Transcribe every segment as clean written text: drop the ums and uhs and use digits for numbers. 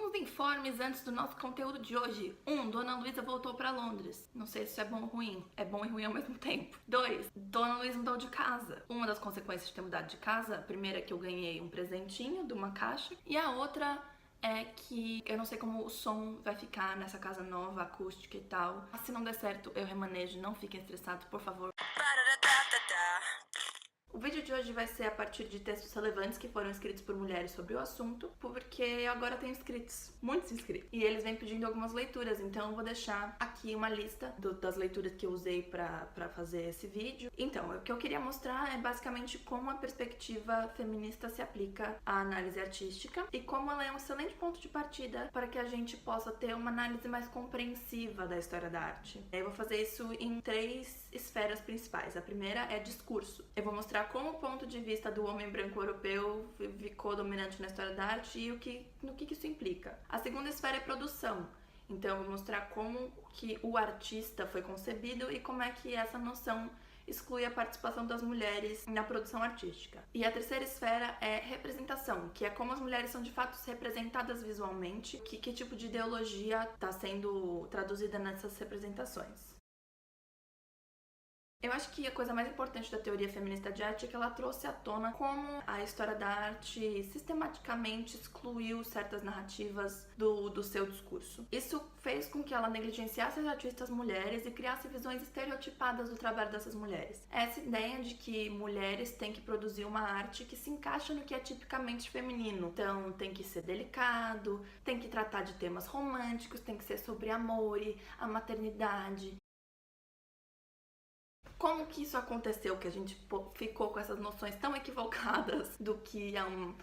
Alguns informes antes do nosso conteúdo de hoje. 1. Dona Luísa voltou para Londres. Não sei se isso é bom ou ruim. É bom e ruim ao mesmo tempo. 2. Dona Luísa mudou de casa. Uma das consequências de ter mudado de casa, a primeira é que eu ganhei um presentinho de uma caixa. E a outra é que eu não sei como o som vai ficar nessa casa nova, acústica e tal. Mas se não der certo, eu remanejo. Não fiquem estressados, por favor. O vídeo de hoje vai ser a partir de textos relevantes que foram escritos por mulheres sobre o assunto, porque agora tem inscritos, muitos inscritos, e eles vêm pedindo algumas leituras, então eu vou deixar aqui uma lista das leituras que eu usei pra fazer esse vídeo. Então, o que eu queria mostrar é basicamente como a perspectiva feminista se aplica à análise artística e como ela é um excelente ponto de partida para que a gente possa ter uma análise mais compreensiva da história da arte. Eu vou fazer isso em 3 esferas principais. A primeira é discurso. Eu vou mostrar como o ponto de vista do homem branco europeu ficou dominante na história da arte e no que isso implica. A segunda esfera é produção. Então eu vou mostrar como que o artista foi concebido e como é que essa noção exclui a participação das mulheres na produção artística. E a terceira esfera é representação, que é como as mulheres são de fato representadas visualmente, que tipo de ideologia está sendo traduzida nessas representações. Eu acho que a coisa mais importante da teoria feminista de arte é que ela trouxe à tona como a história da arte sistematicamente excluiu certas narrativas do seu discurso. Isso fez com que ela negligenciasse as artistas mulheres e criasse visões estereotipadas do trabalho dessas mulheres. Essa ideia de que mulheres têm que produzir uma arte que se encaixa no que é tipicamente feminino. Então tem que ser delicado, tem que tratar de temas românticos, tem que ser sobre amor e a maternidade. Como que isso aconteceu, que a gente ficou com essas noções tão equivocadas do que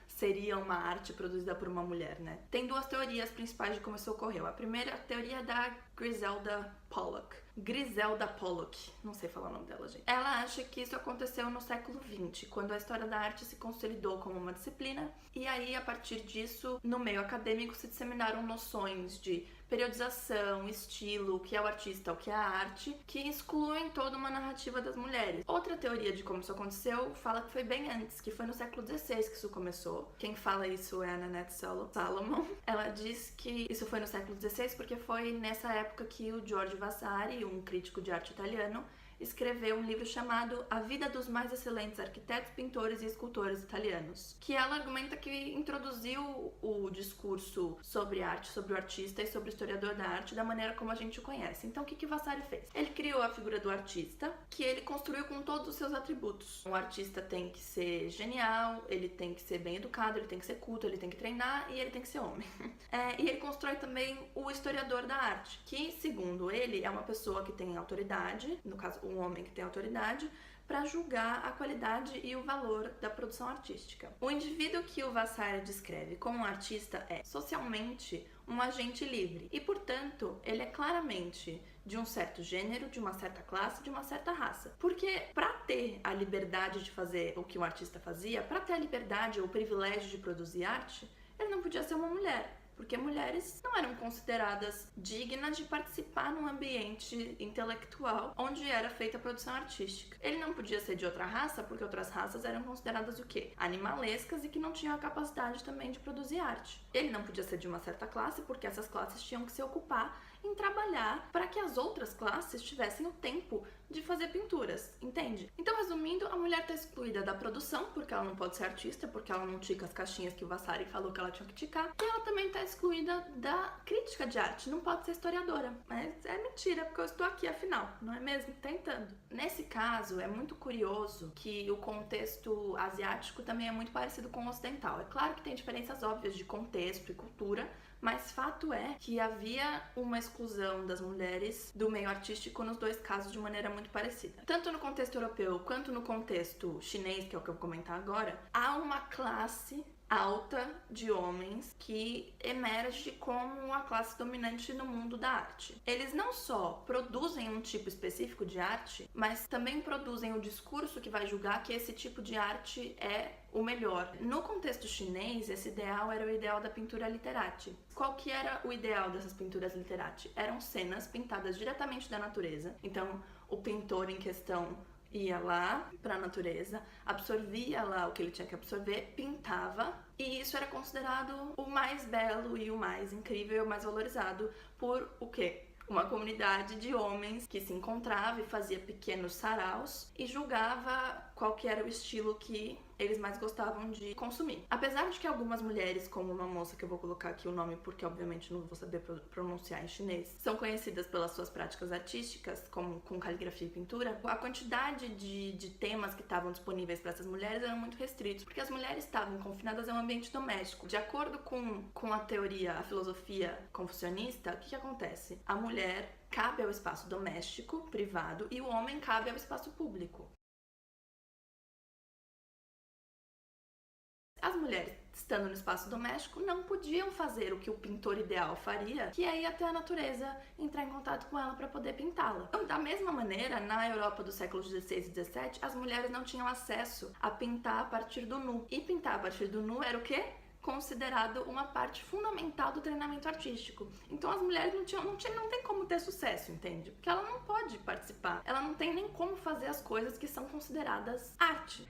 seria uma arte produzida por uma mulher, né? Tem 2 teorias principais de como isso ocorreu. A primeira teoria é da Griselda Pollock. Griselda Pollock, não sei falar o nome dela, gente. Ela acha que isso aconteceu no século XX, quando a história da arte se consolidou como uma disciplina, e aí, a partir disso, no meio acadêmico se disseminaram noções de periodização, estilo, o que é o artista, o que é a arte, que excluem toda uma narrativa das mulheres. Outra teoria de como isso aconteceu fala que foi bem antes, que foi no século XVI que isso começou. Quem fala isso é a Nanette Salomon. Ela diz que isso foi no século XVI porque foi nessa época que o Giorgio Vasari, um crítico de arte italiano, escreveu um livro chamado A Vida dos Mais Excelentes Arquitetos, Pintores e Escultores Italianos, que ela argumenta que introduziu o discurso sobre arte, sobre o artista e sobre o historiador da arte da maneira como a gente o conhece. Então o que Vasari fez? Ele criou a figura do artista, que ele construiu com todos os seus atributos. Um artista tem que ser genial, ele tem que ser bem educado, ele tem que ser culto, ele tem que treinar e ele tem que ser homem. E ele constrói também o historiador da arte, que, segundo ele, é uma pessoa que tem autoridade, no caso um homem que tem autoridade, para julgar a qualidade e o valor da produção artística. O indivíduo que o Vasari descreve como um artista é socialmente um agente livre e, portanto, ele é claramente de um certo gênero, de uma certa classe, de uma certa raça. Porque para ter a liberdade de fazer o que um artista fazia, para ter a liberdade ou o privilégio de produzir arte, ele não podia ser uma mulher. Porque mulheres não eram consideradas dignas de participar num ambiente intelectual onde era feita a produção artística. Ele não podia ser de outra raça, porque outras raças eram consideradas o quê? Animalescas e que não tinham a capacidade também de produzir arte. Ele não podia ser de uma certa classe, porque essas classes tinham que se ocupar em trabalhar para que as outras classes tivessem o tempo de fazer pinturas, entende? Então, resumindo, a mulher está excluída da produção, porque ela não pode ser artista, porque ela não tica as caixinhas que o Vasari falou que ela tinha que ticar, e ela também está excluída da crítica de arte, não pode ser historiadora. Mas é mentira, porque eu estou aqui afinal, não é mesmo? Tentando. Nesse caso, é muito curioso que o contexto asiático também é muito parecido com o ocidental. É claro que tem diferenças óbvias de contexto e cultura, mas fato é que havia uma exclusão das mulheres do meio artístico nos 2 casos de maneira muito parecida. Tanto no contexto europeu quanto no contexto chinês, que é o que eu vou comentar agora, há uma classe alta de homens que emerge como a classe dominante no mundo da arte. Eles não só produzem um tipo específico de arte, mas também produzem o discurso que vai julgar que esse tipo de arte é o melhor. No contexto chinês, esse ideal era o ideal da pintura literati. Qual que era o ideal dessas pinturas literati? Eram cenas pintadas diretamente da natureza. Então, o pintor em questão ia lá para a natureza, absorvia lá o que ele tinha que absorver, pintava, e isso era considerado o mais belo e o mais incrível e o mais valorizado por o quê? Uma comunidade de homens que se encontrava e fazia pequenos saraus e julgava qual que era o estilo que eles mais gostavam de consumir. Apesar de que algumas mulheres, como uma moça que eu vou colocar aqui o nome porque obviamente não vou saber pronunciar em chinês, são conhecidas pelas suas práticas artísticas, como com caligrafia e pintura, a quantidade de temas que estavam disponíveis para essas mulheres eram muito restritos, porque as mulheres estavam confinadas a um ambiente doméstico. De acordo com a teoria, a filosofia confucionista, o que acontece? A mulher cabe ao espaço doméstico, privado, e o homem cabe ao espaço público. As mulheres, estando no espaço doméstico, não podiam fazer o que o pintor ideal faria, que é ir até a natureza, entrar em contato com ela para poder pintá-la. Então, da mesma maneira, na Europa do século XVI e XVII, as mulheres não tinham acesso a pintar a partir do nu. E pintar a partir do nu era o quê? Considerado uma parte fundamental do treinamento artístico. Então as mulheres não tem como ter sucesso, entende? Porque ela não pode participar, ela não tem nem como fazer as coisas que são consideradas arte.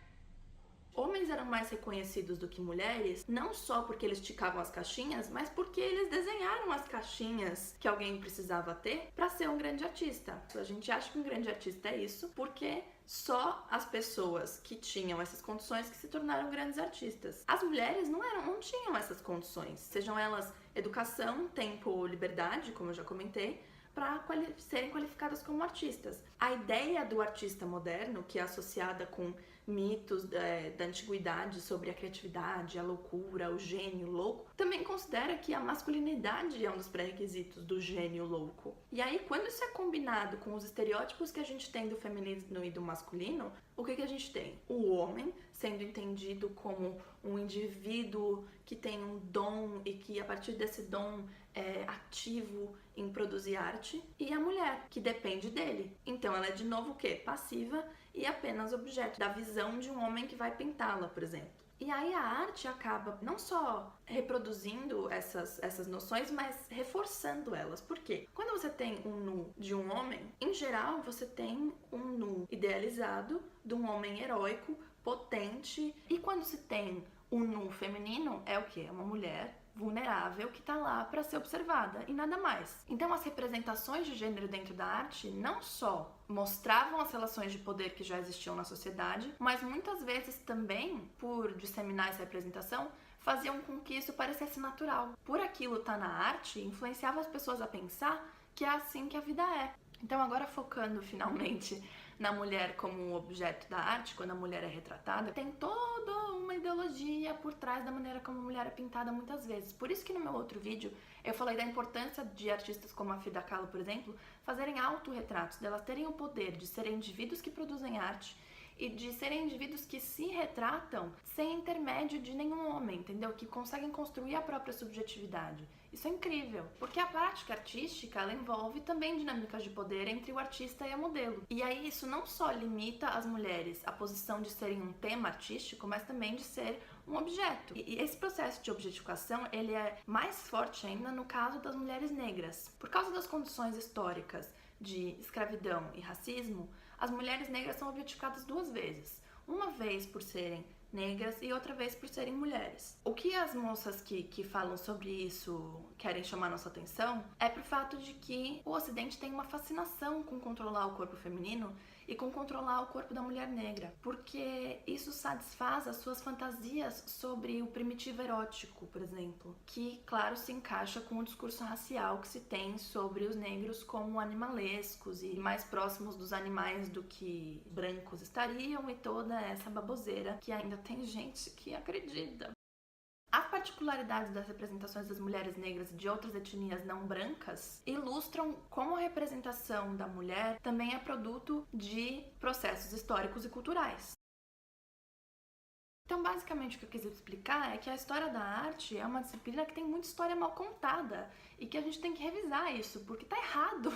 Homens eram mais reconhecidos do que mulheres, não só porque eles ticavam as caixinhas, mas porque eles desenharam as caixinhas que alguém precisava ter para ser um grande artista. A gente acha que um grande artista é isso porque só as pessoas que tinham essas condições que se tornaram grandes artistas. As mulheres não tinham essas condições, sejam elas educação, tempo, liberdade, como eu já comentei, para serem qualificadas como artistas. A ideia do artista moderno, que é associada com mitos da antiguidade sobre a criatividade, a loucura, o gênio louco, também considera que a masculinidade é um dos pré-requisitos do gênio louco. E aí, quando isso é combinado com os estereótipos que a gente tem do feminino e do masculino, o que a gente tem? O homem sendo entendido como um indivíduo que tem um dom e que a partir desse dom é ativo em produzir arte, e a mulher, que depende dele. Então ela é de novo o quê? Passiva e apenas objeto da visão de um homem que vai pintá-la, por exemplo. E aí a arte acaba não só reproduzindo essas noções, mas reforçando elas. Por quê? Quando você tem um nu de um homem, em geral você tem um nu idealizado de um homem heróico, potente. E quando se tem um nu feminino, é o quê? É uma mulher vulnerável que tá lá para ser observada e nada mais. Então as representações de gênero dentro da arte não só mostravam as relações de poder que já existiam na sociedade, mas muitas vezes também, por disseminar essa representação, faziam com que isso parecesse natural. Por aquilo tá na arte, influenciava as pessoas a pensar que é assim que a vida é. Então agora focando finalmente na mulher como um objeto da arte, quando a mulher é retratada, tem toda uma ideologia por trás da maneira como a mulher é pintada muitas vezes. Por isso que no meu outro vídeo eu falei da importância de artistas como a Frida Kahlo, por exemplo, fazerem autorretratos, delas terem o poder de serem indivíduos que produzem arte e de serem indivíduos que se retratam sem intermédio de nenhum homem, entendeu? Que conseguem construir a própria subjetividade. Isso é incrível, porque a prática artística, ela envolve também dinâmicas de poder entre o artista e a modelo. E aí isso não só limita as mulheres à posição de serem um tema artístico, mas também de ser um objeto. E esse processo de objetificação, ele é mais forte ainda no caso das mulheres negras. Por causa das condições históricas de escravidão e racismo, as mulheres negras são objetificadas duas vezes. Uma vez por serem negras e outra vez por serem mulheres. O que as moças que falam sobre isso querem chamar nossa atenção é pro fato de que o Ocidente tem uma fascinação com controlar o corpo feminino e com controlar o corpo da mulher negra, porque isso satisfaz as suas fantasias sobre o primitivo erótico, por exemplo, que, claro, se encaixa com o discurso racial que se tem sobre os negros como animalescos e mais próximos dos animais do que brancos estariam, e toda essa baboseira que ainda tem gente que acredita. As particularidades das representações das mulheres negras e de outras etnias não brancas ilustram como a representação da mulher também é produto de processos históricos e culturais. Então, basicamente, o que eu quis explicar é que a história da arte é uma disciplina que tem muita história mal contada e que a gente tem que revisar isso, porque tá errado.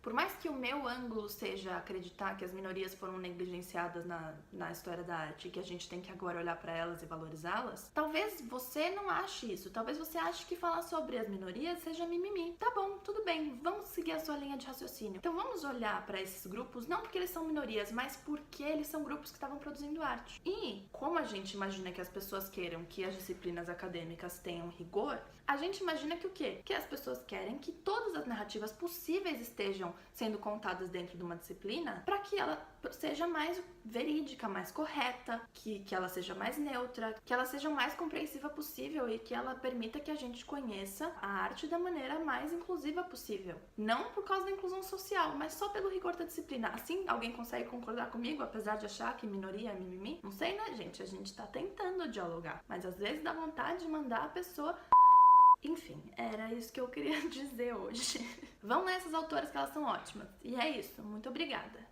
Por mais que o meu ângulo seja acreditar que as minorias foram negligenciadas na história da arte e que a gente tem que agora olhar para elas e valorizá-las, talvez você não ache isso. Talvez você ache que falar sobre as minorias seja mimimi. Tá bom, tudo bem, vamos seguir a sua linha de raciocínio. Então vamos olhar para esses grupos, não porque eles são minorias, mas porque eles são grupos que estavam produzindo arte. E como a gente imagina que as pessoas queiram que as disciplinas acadêmicas tenham rigor, a gente imagina que o quê? Que as pessoas querem que todas as narrativas possíveis estejam sendo contadas dentro de uma disciplina para que ela seja mais verídica, mais correta, que ela seja mais neutra, que ela seja o mais compreensiva possível e que ela permita que a gente conheça a arte da maneira mais inclusiva possível. Não por causa da inclusão social, mas só pelo rigor da disciplina. Assim, alguém consegue concordar comigo, apesar de achar que minoria é mimimi? Não sei, né, gente? A gente tá tentando dialogar, mas às vezes dá vontade de mandar a pessoa... Enfim, era isso que eu queria dizer hoje. Vão nessas autoras que elas são ótimas. E é isso. Muito obrigada.